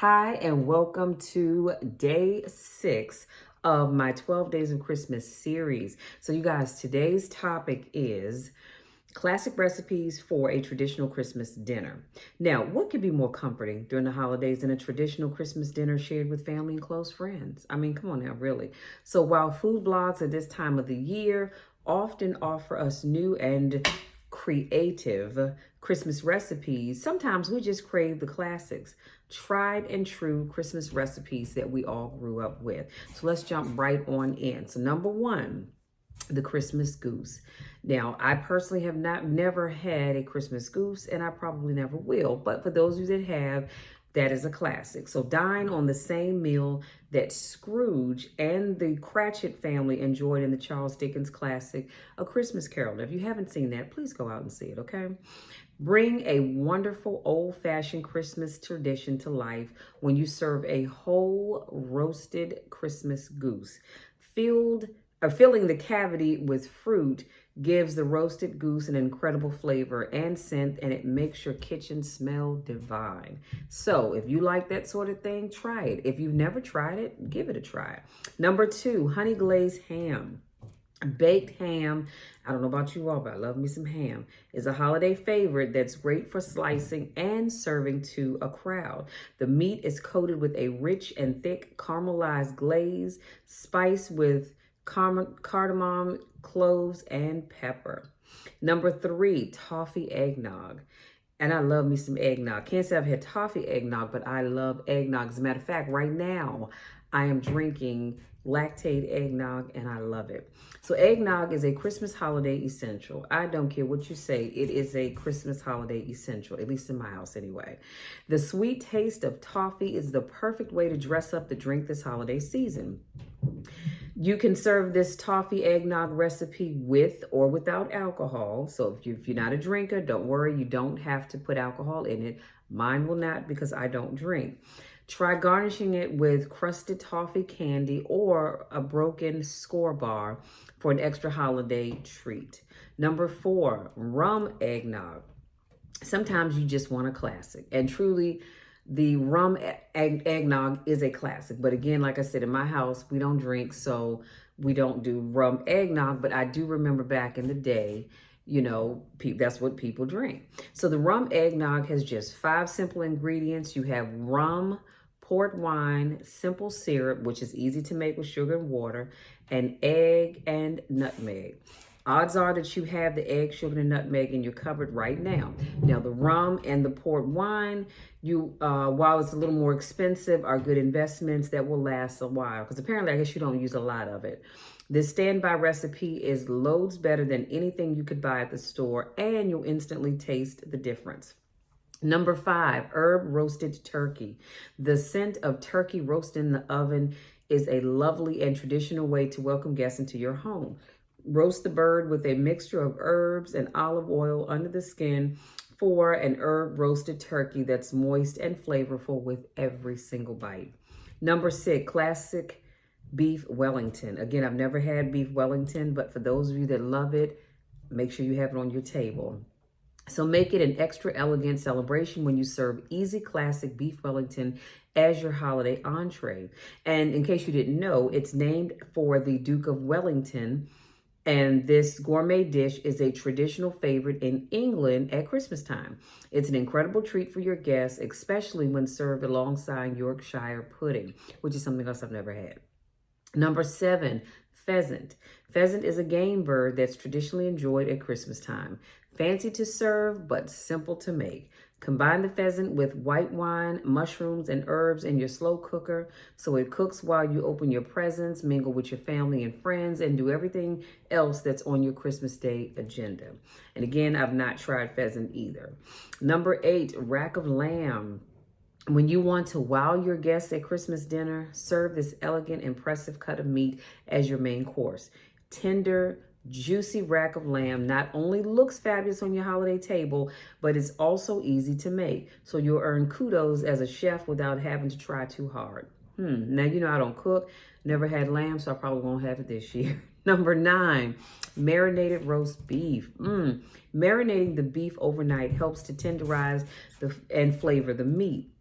Hi, and welcome to day 6 of my 12 Days of Christmas series. So, you guys, today's topic is classic recipes for a traditional Christmas dinner. Now, what could be more comforting during the holidays than a traditional Christmas dinner shared with family and close friends? I mean, come on now, really. So, while food blogs at this time of the year often offer us new and creative Christmas recipes, sometimes we just crave the classics, tried and true Christmas recipes that we all grew up with. So let's jump right on in. So number one, the Christmas goose. Now, I personally have never had a Christmas goose, and I probably never will. But for those of you that have, that is a classic. So dine on the same meal that Scrooge and the Cratchit family enjoyed in the Charles Dickens classic, A Christmas Carol. Now, if you haven't seen that, please go out and see it, okay? Bring a wonderful old-fashioned Christmas tradition to life when you serve a whole roasted Christmas goose. Filling the cavity with fruit gives the roasted goose an incredible flavor and scent, and it makes your kitchen smell divine. So if you like that sort of thing, try it. If you've never tried it, give it a try. Number 2, honey glazed ham. Baked ham, I don't know about you all, but I love me some ham, is a holiday favorite that's great for slicing and serving to a crowd. The meat is coated with a rich and thick caramelized glaze, spiced with cardamom, cloves, and pepper. Number 3, toffee eggnog. And I love me some eggnog. Can't say I've had toffee eggnog, but I love eggnog. As a matter of fact, right now, I am drinking lactate eggnog, and I love it. So eggnog is a Christmas holiday essential. I don't care what you say. It is a Christmas holiday essential, at least in my house anyway. The sweet taste of toffee is the perfect way to dress up the drink this holiday season. You can serve this toffee eggnog recipe with or without alcohol. So if you're not a drinker, don't worry. You don't have to put alcohol in it. Mine will not, because I don't drink. Try garnishing it with crusted toffee candy or a broken score bar for an extra holiday treat. Number 4, rum eggnog. Sometimes you just want a classic, and truly, the rum eggnog is a classic. But again, like I said, in my house, we don't drink, so we don't do rum eggnog. But I do remember back in the day, you know, that's what people drink. So the rum eggnog has just 5 simple ingredients. You have rum, port wine, simple syrup, which is easy to make with sugar and water, and egg and nutmeg. Odds are that you have the egg, sugar, and nutmeg in your cupboard right now. Now, the rum and the port wine, while it's a little more expensive, are good investments that will last a while, because apparently I guess you don't use a lot of it. This standby recipe is loads better than anything you could buy at the store, and you'll instantly taste the difference. Number 5, herb roasted turkey. The scent of turkey roasted in the oven is a lovely and traditional way to welcome guests into your home. Roast the bird with a mixture of herbs and olive oil under the skin for an herb roasted turkey that's moist and flavorful with every single bite. Number 6, classic beef Wellington. Again, I've never had beef Wellington, but for those of you that love it, make sure you have it on your table. So make it an extra elegant celebration when you serve easy classic beef Wellington as your holiday entree. And in case you didn't know, it's named for the Duke of Wellington. And this gourmet dish is a traditional favorite in England at Christmas time. It's an incredible treat for your guests, especially when served alongside Yorkshire pudding, which is something else I've never had. Number 7, pheasant. Pheasant is a game bird that's traditionally enjoyed at Christmas time. Fancy to serve, but simple to make. Combine the pheasant with white wine, mushrooms, and herbs in your slow cooker so it cooks while you open your presents, mingle with your family and friends, and do everything else that's on your Christmas Day agenda. And again, I've not tried pheasant either. Number 8, rack of lamb. When you want to wow your guests at Christmas dinner, serve this elegant, impressive cut of meat as your main course. Tender, juicy rack of lamb not only looks fabulous on your holiday table, but it's also easy to make. So you'll earn kudos as a chef without having to try too hard. Now, you know I don't cook, never had lamb, so I probably won't have it this year. Number 9, marinated roast beef. Marinating the beef overnight helps to tenderize and flavor the meat.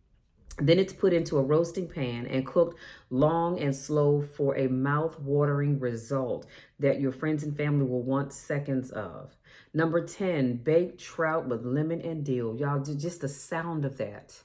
Then it's put into a roasting pan and cooked long and slow for a mouth-watering result that your friends and family will want seconds of. Number 10, baked trout with lemon and dill. Y'all, just the sound of that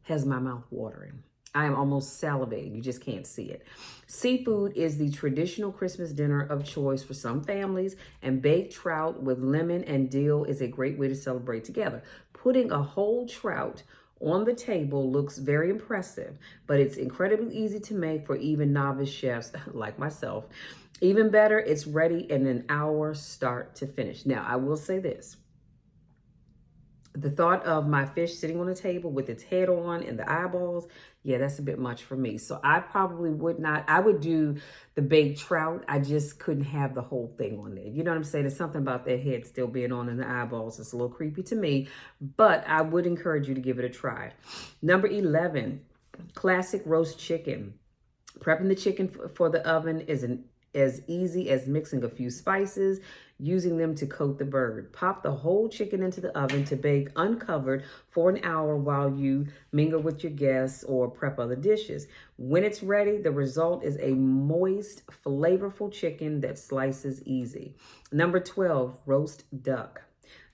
has my mouth watering. I am almost salivating. You just can't see it. Seafood is the traditional Christmas dinner of choice for some families, and baked trout with lemon and dill is a great way to celebrate together. Putting a whole trout on the table looks very impressive, but it's incredibly easy to make for even novice chefs like myself. Even better, it's ready in an hour start to finish. Now, I will say this. The thought of my fish sitting on the table with its head on and the eyeballs, yeah, that's a bit much for me. So I probably would not, I would do the baked trout. I just couldn't have the whole thing on there. You know what I'm saying? There's something about that head still being on and the eyeballs. It's a little creepy to me, but I would encourage you to give it a try. Number 11, classic roast chicken. Prepping the chicken for the oven is as easy as mixing a few spices, using them to coat the bird. Pop the whole chicken into the oven to bake uncovered for an hour while you mingle with your guests or prep other dishes. When it's ready, the result is a moist, flavorful chicken that slices easy. Number 12, roast duck.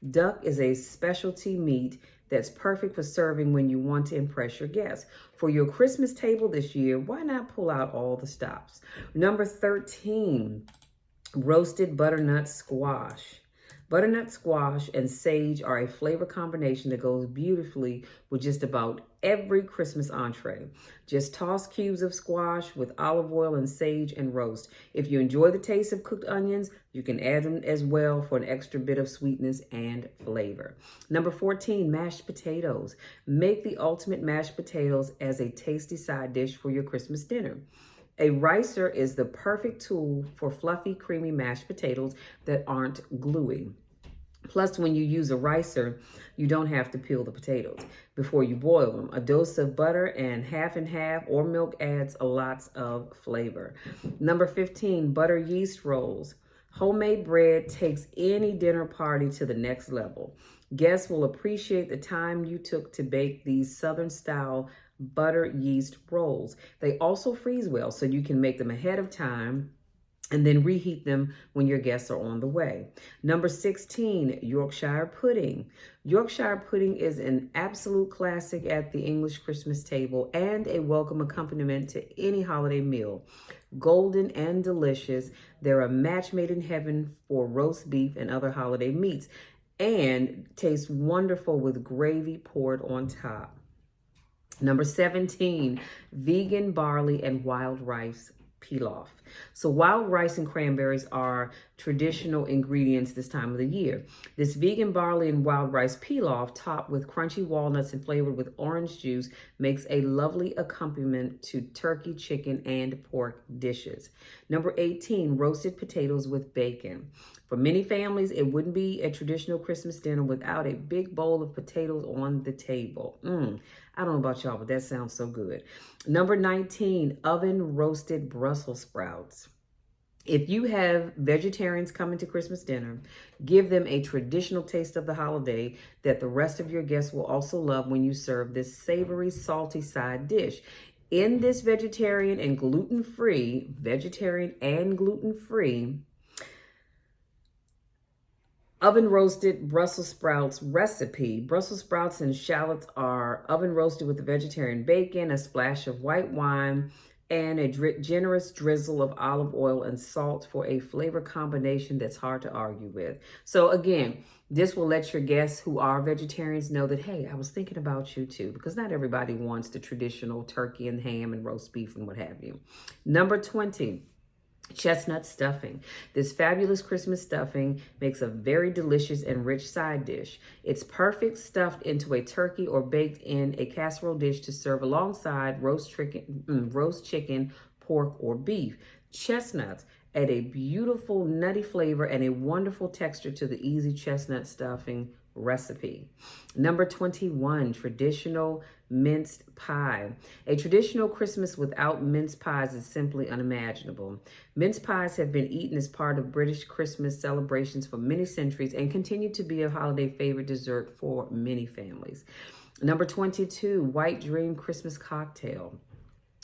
Duck is a specialty meat that's perfect for serving when you want to impress your guests. For your Christmas table this year, why not pull out all the stops? Number 13, roasted butternut squash. Butternut squash and sage are a flavor combination that goes beautifully with just about every Christmas entree. Just toss cubes of squash with olive oil and sage and roast. If you enjoy the taste of cooked onions, you can add them as well for an extra bit of sweetness and flavor. Number 14, mashed potatoes. Make the ultimate mashed potatoes as a tasty side dish for your Christmas dinner. A ricer is the perfect tool for fluffy, creamy mashed potatoes that aren't gluey. Plus, when you use a ricer, you don't have to peel the potatoes before you boil them. A dose of butter and half or milk adds a lot of flavor. Number 15, butter yeast rolls. Homemade bread takes any dinner party to the next level. Guests will appreciate the time you took to bake these Southern-style butter yeast rolls. They also freeze well, so you can make them ahead of time and then reheat them when your guests are on the way. Number 16, Yorkshire Pudding. Yorkshire Pudding is an absolute classic at the English Christmas table and a welcome accompaniment to any holiday meal. Golden and delicious, they're a match made in heaven for roast beef and other holiday meats, and taste wonderful with gravy poured on top. Number 17, vegan barley and wild rice pilaf. So wild rice and cranberries are traditional ingredients this time of the year. This vegan barley and wild rice pilaf, topped with crunchy walnuts and flavored with orange juice, makes a lovely accompaniment to turkey, chicken, and pork dishes. Number 18, roasted potatoes with bacon. For many families, it wouldn't be a traditional Christmas dinner without a big bowl of potatoes on the table. I don't know about y'all, but that sounds so good. Number 19, oven roasted Brussels sprouts. If you have vegetarians coming to Christmas dinner, give them a traditional taste of the holiday that the rest of your guests will also love when you serve this savory, salty side dish. In this vegetarian and gluten-free oven roasted Brussels sprouts recipe. Brussels sprouts and shallots are oven roasted with the vegetarian bacon, a splash of white wine, and a generous drizzle of olive oil and salt for a flavor combination that's hard to argue with. So again, this will let your guests who are vegetarians know that, hey, I was thinking about you too, because not everybody wants the traditional turkey and ham and roast beef and what have you. Number 20, chestnut stuffing. This fabulous Christmas stuffing makes a very delicious and rich side dish. It's perfect stuffed into a turkey or baked in a casserole dish to serve alongside roast chicken, pork, or beef. Chestnuts add a beautiful nutty flavor and a wonderful texture to the easy chestnut stuffing recipe. Number 21, traditional minced pie. A traditional Christmas without mince pies is simply unimaginable. Mince pies have been eaten as part of British Christmas celebrations for many centuries and continue to be a holiday favorite dessert for many families. Number 22, White Dream Christmas Cocktail.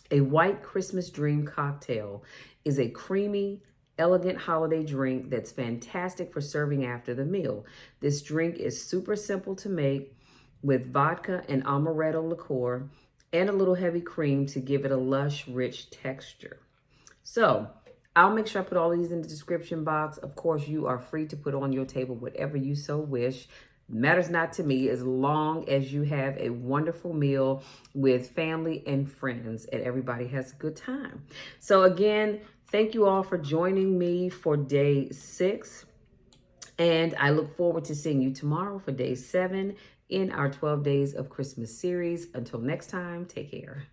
A White Christmas Dream Cocktail is a creamy, elegant holiday drink that's fantastic for serving after the meal. This drink is super simple to make with vodka and amaretto liqueur and a little heavy cream to give it a lush, rich texture. So I'll make sure I put all these in the description box. Of course, you are free to put on your table whatever you so wish. Matters not to me as long as you have a wonderful meal with family and friends and everybody has a good time. So again, thank you all for joining me for day 6. And I look forward to seeing you tomorrow for day 7 in our 12 Days of Christmas series. Until next time, take care.